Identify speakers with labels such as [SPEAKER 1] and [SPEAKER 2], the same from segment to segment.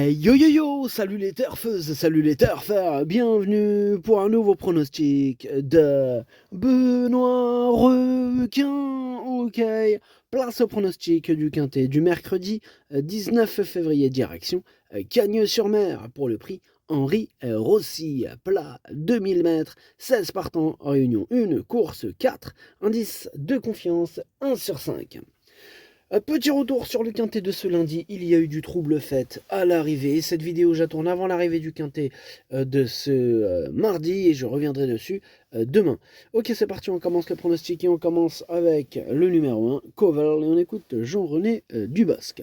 [SPEAKER 1] Hey yo yo yo, salut les turfeuses, salut les turfeurs, bienvenue pour un nouveau pronostic de Benoît Requin. Ok, place au pronostic du quintet du mercredi 19 février, direction Cagnes-sur-Mer pour le prix Henri Rossi, plat 2000 mètres, 16 partants, réunion 1, course 4, indice de confiance 1 sur 5. Petit retour sur le quintet de ce lundi, il y a eu du trouble fait à l'arrivée. Cette vidéo, je la tourne avant l'arrivée du quintet de ce mardi et je reviendrai dessus demain. Ok, c'est parti, on commence le pronostic et on commence avec le numéro 1, Koval, et on écoute Jean-René Dubosc.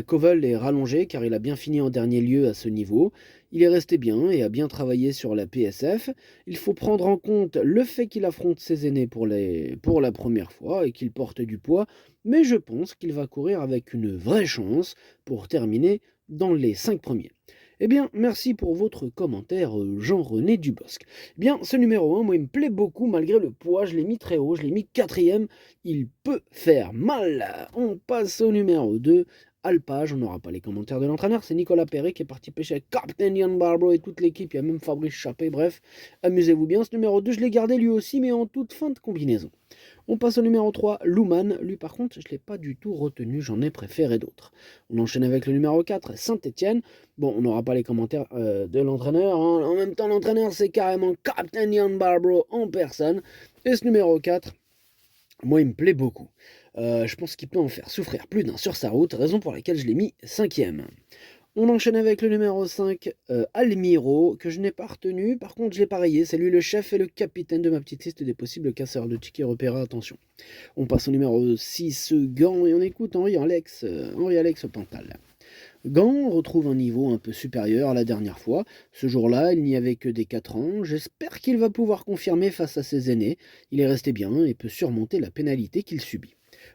[SPEAKER 1] Koval est rallongé car il a bien fini en dernier lieu à ce niveau. Il est resté bien et a bien travaillé sur la PSF. Il faut prendre en compte le fait qu'il affronte ses aînés pour la première fois et qu'il porte du poids, mais je pense qu'il va courir avec une vraie chance pour terminer dans les 5 premiers. Eh bien, merci pour votre commentaire, Jean-René Dubosc. Eh bien, ce numéro 1, moi, il me plaît beaucoup malgré le poids. Je l'ai mis très haut, je l'ai mis 4ème. Il peut faire mal. On passe au numéro 2. Alpage, on n'aura pas les commentaires de l'entraîneur, c'est Nicolas Perret qui est parti pêcher avec Captain Ian Barbaro et toute l'équipe, il y a même Fabrice Chappé, bref, amusez-vous bien. Ce numéro 2, je l'ai gardé lui aussi, mais en toute fin de combinaison. On passe au numéro 3, Louman. Lui, par contre, je ne l'ai pas du tout retenu, j'en ai préféré d'autres. On enchaîne avec le numéro 4, Saint-Etienne. Bon, on n'aura pas les commentaires de l'entraîneur. Hein. En même temps, l'entraîneur, c'est carrément Captain Ian Barbaro en personne. Et ce numéro 4, moi, il me plaît beaucoup. Je pense qu'il peut en faire souffrir plus d'un sur sa route, raison pour laquelle je l'ai mis 5ème. On enchaîne avec le numéro 5, Almiro, que je n'ai pas retenu. Par contre, je l'ai parié. C'est lui le chef et le capitaine de ma petite liste des possibles casseurs de tickets repérés. Attention. On passe au numéro 6, Gant, et on écoute Henri-Alex Pantal. Gant retrouve un niveau un peu supérieur à la dernière fois. Ce jour-là, il n'y avait que des 4 ans. J'espère qu'il va pouvoir confirmer face à ses aînés. Il est resté bien et peut surmonter la pénalité qu'il subit.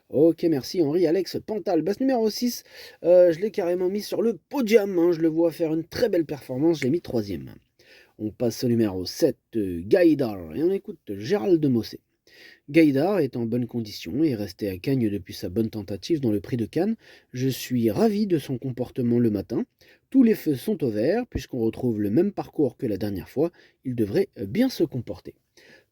[SPEAKER 1] Ok, merci Henri-Alex Pantal. Ce numéro 6, je l'ai carrément mis sur le podium. Hein. Je le vois faire une très belle performance. Je l'ai mis 3ème. On passe au numéro 7, Gaïdar, et on écoute Gérald de Mossé. Gaïdar est en bonne condition et est resté à Cagnes depuis sa bonne tentative dans le prix de Cannes. Je suis ravi de son comportement le matin. Tous les feux sont au vert, puisqu'on retrouve le même parcours que la dernière fois. Il devrait bien se comporter.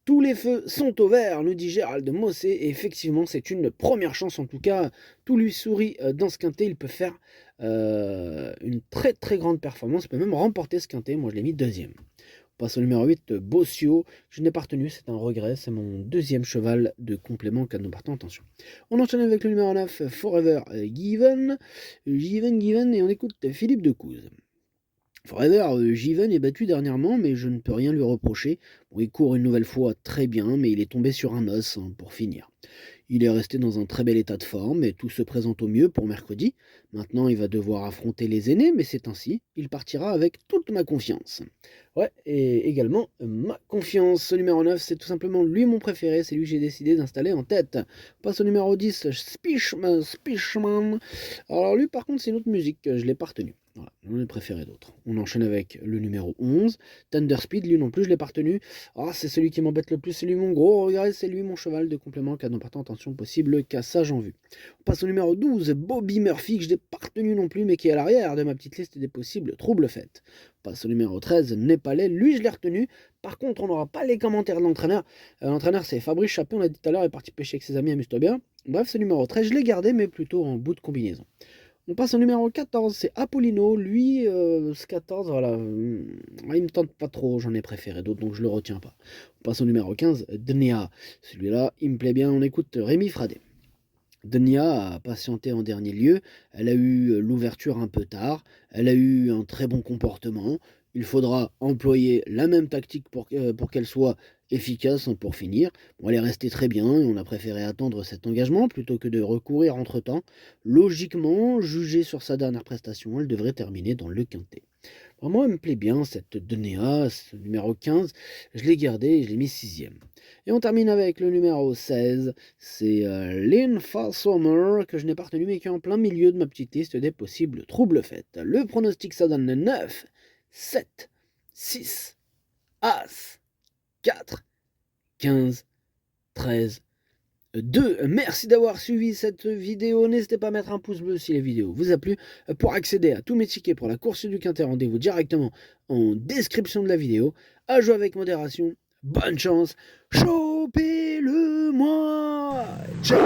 [SPEAKER 1] Tous les feux sont au vert, nous dit Gérald de Mossé, et effectivement c'est une première chance, en tout cas tout lui sourit dans ce quintet, il peut faire une très très grande performance, il peut même remporter ce quintet, moi je l'ai mis 2ème. On passe au numéro 8, Bossio, je n'ai pas retenu, c'est un regret, c'est mon 2e cheval de complément quand nous partons, attention. On enchaîne avec le numéro 9, Forever Given, et on écoute Philippe Decouze. Forever Given est battu dernièrement, mais je ne peux rien lui reprocher. Bon, il court une nouvelle fois très bien, mais il est tombé sur un os pour finir. Il est resté dans un très bel état de forme et tout se présente au mieux pour mercredi. Maintenant, il va devoir affronter les aînés, mais c'est ainsi. Il partira avec toute ma confiance. Ouais, et également ma confiance. Ce numéro 9, c'est tout simplement lui mon préféré. C'est lui que j'ai décidé d'installer en tête. On passe au numéro 10, Spichman. Alors lui, par contre, c'est une autre musique que je ne l'ai pas retenu. Voilà, j'en ai préféré d'autres. On enchaîne avec le numéro 11, Thunder Speed. Lui non plus, je l'ai pas retenu. Ah, c'est celui qui m'embête le plus, c'est lui mon gros. Regardez, c'est lui mon cheval de complément, cas non partant, attention possible, cassage en vue. On passe au numéro 12, Bobby Murphy, que je n'ai pas retenu non plus, mais qui est à l'arrière de ma petite liste des possibles troubles faits. On passe au numéro 13, Népalais, lui je l'ai retenu. Par contre, on n'aura pas les commentaires de l'entraîneur. L'entraîneur, c'est Fabrice Chappé, on l'a dit tout à l'heure, il est parti pêcher avec ses amis, amuse-toi bien. Bref, ce numéro 13, je l'ai gardé, mais plutôt en bout de combinaison. On passe au numéro 14, c'est Apollino. Lui, ce 14, voilà, il me tente pas trop, j'en ai préféré d'autres, donc je le retiens pas. On passe au numéro 15, Dnia. Celui-là, il me plaît bien, on écoute Rémi Fradet. Dnia a patienté en dernier lieu, elle a eu l'ouverture un peu tard, elle a eu un très bon comportement. Il faudra employer la même tactique pour qu'elle soit efficace pour finir. Bon, elle est restée très bien et on a préféré attendre cet engagement plutôt que de recourir entre-temps. Logiquement, jugée sur sa dernière prestation, elle devrait terminer dans le quintet. Moi, elle me plaît bien cette Denia, ce numéro 15. Je l'ai gardé et je l'ai mis 6ème. Et on termine avec le numéro 16. C'est Linfa Sommer, que je n'ai pas retenu, mais qui est en plein milieu de ma petite liste des possibles troubles faits. Le pronostic, ça donne 9, 7, 6, As, 4, 15, 13, 2. Merci d'avoir suivi cette vidéo. N'hésitez pas à mettre un pouce bleu si la vidéo vous a plu. Pour accéder à tous mes tickets pour la course du Quintet, rendez-vous directement en description de la vidéo. À jouer avec modération. Bonne chance. Chopez-le moi. Ciao.